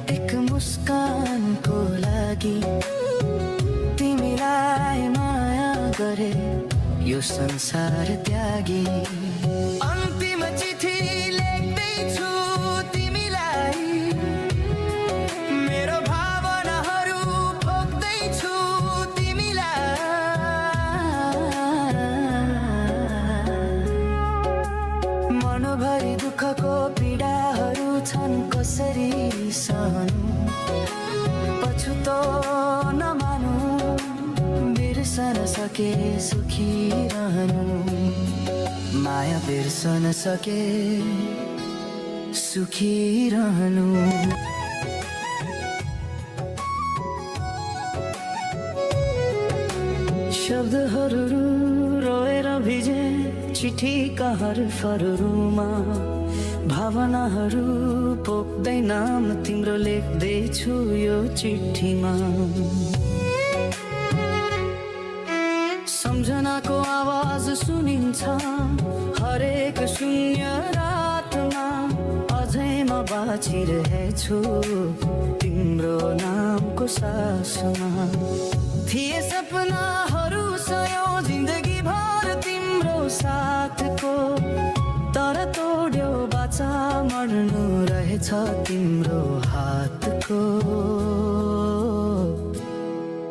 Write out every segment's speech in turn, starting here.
एक मुस्कानको लागि तिमीलाई माया गरे यो संसार त्यागी। अन्तिम चिठी लेख्दैछु तिमीलाई, मेरो भावनाहरू पोख्दैछु तिमीलाई। मनभरि दुःखको पीडाहरू छन् कसरी सहनु, पछुतो नमानु, बिर्सन सके सुखी रहनु। माया बिर्सन सके सुखी रहनु। शब्दहरू रोएर भिजे चिठीका हरफहरूमा, भावनाहरू पोख्दै नाम तिम्रो लेख्दैछु यो चिठीमा। सम्झनाको आवाज सुनिन्छ हरेक शून्य रातमा, अझै म बाँचिरहेछु तिम्रो नामको सासमा। थिए सपनाहरू सयौं जिन्दगी भर तिम्रो साथको, तर तोड्यो बाचा मर्नु रहेछ तिम्रो हातको।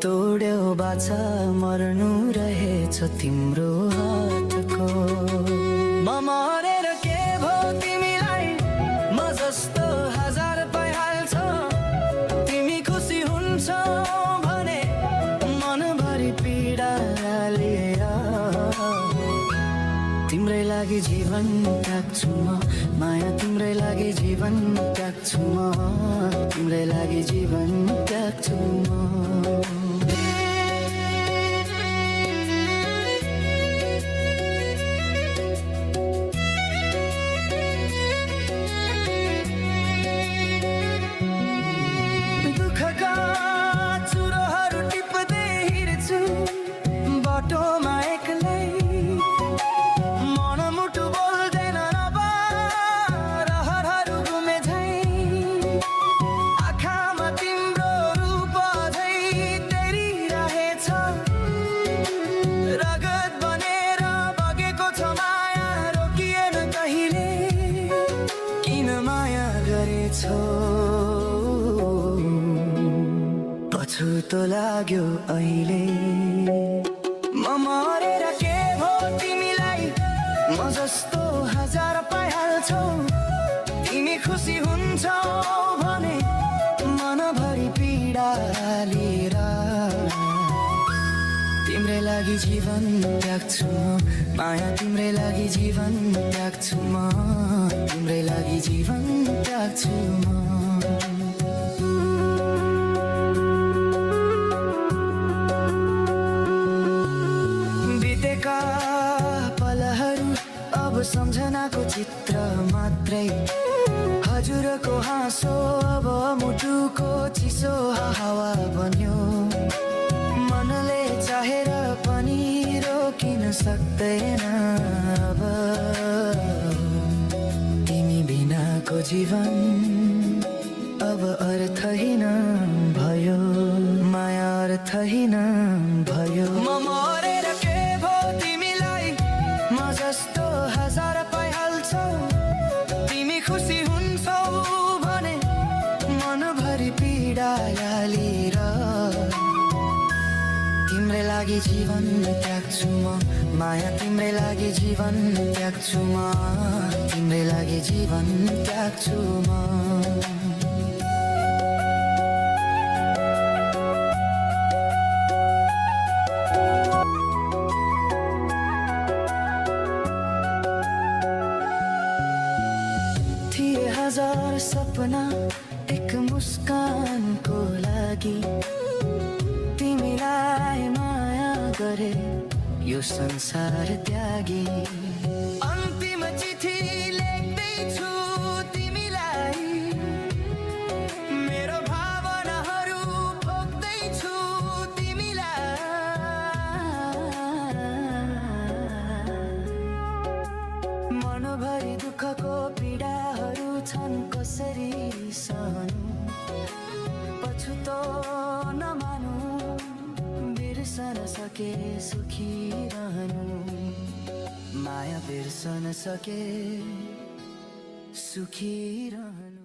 तोड्यो बाचा मर्नु रहेछ तिम्रो हातको। म मरेर के भो तिमीलाई, म जस्तो हजार पाइहाल्छ। तिमी खुसी हुन्छौ भने मनभरि पीडा लिएर तिम्रै लागि जीवन त्याग्छु म। माया तिम्रै लागि जीवन त्याग्छु म, तिम्रै लागि जीवन त्याग्छु म। दुःखका चुरोहरू टिप्दै हिँड्छु बाटोमा एक्लै, मनमुटु बोल्दैन अब रहरहरू घुमे झैँ। आँखामा तिम्रो रूप झै तेरिरहेछ, रगत बनेर बगेको छ माया रोकिएन कहिले। किन माया गरेछौ पछुतो लाग्यो अहिले। म मरेर के भो तिमीलाई, म जस्तो हजार पाइहाल्छौ। तिमी खुसी हुन्छौ भने मनभरि पीडा लिएर तिम्रै लागि जीवन त्याग्छु म। माया तिम्रै लागि जीवन त्याग्छु म, तिम्रै लागि जीवन त्याग्छु म। बितेका पलहरू अब सम्झनाको चित्र मात्रै, हजुरको हाँसो अब मुटुको चिसो हावा बन्यो। मनले चाहेर पनि रोकिन सक्दैन अब, तिमी बिनाको जीवन अब अर्थहीन भयो। माया अर्थहीन भयो। म मरेर के भो तिमीलाई, म जस्तो हजार पाइहाल्छौ। तिमी खुसी हुन्छौ भने मनभरि पीडा लिएर तिम्रै लागि जीवन त्याग्छु म। माया तिम्रै लागि जीवन त्याग्छु म, तिम्रै लागि जीवन त्याग्छु म। थिए हजार सपना एक मुस्कानको लागि, तिमीलाई माया गरे यो संसार त्यागी। अन्तिम चिठी लेख्दैछु तिमीलाई, मेरो भावनाहरू पोख्दैछु तिमीलाई। मनभरि दुःखको पीडाहरू छन् कसरी सहनु, यस्तो नमानु बिर्सन सके सुखी रहनु माया बिर्सन सके सुखी रहनु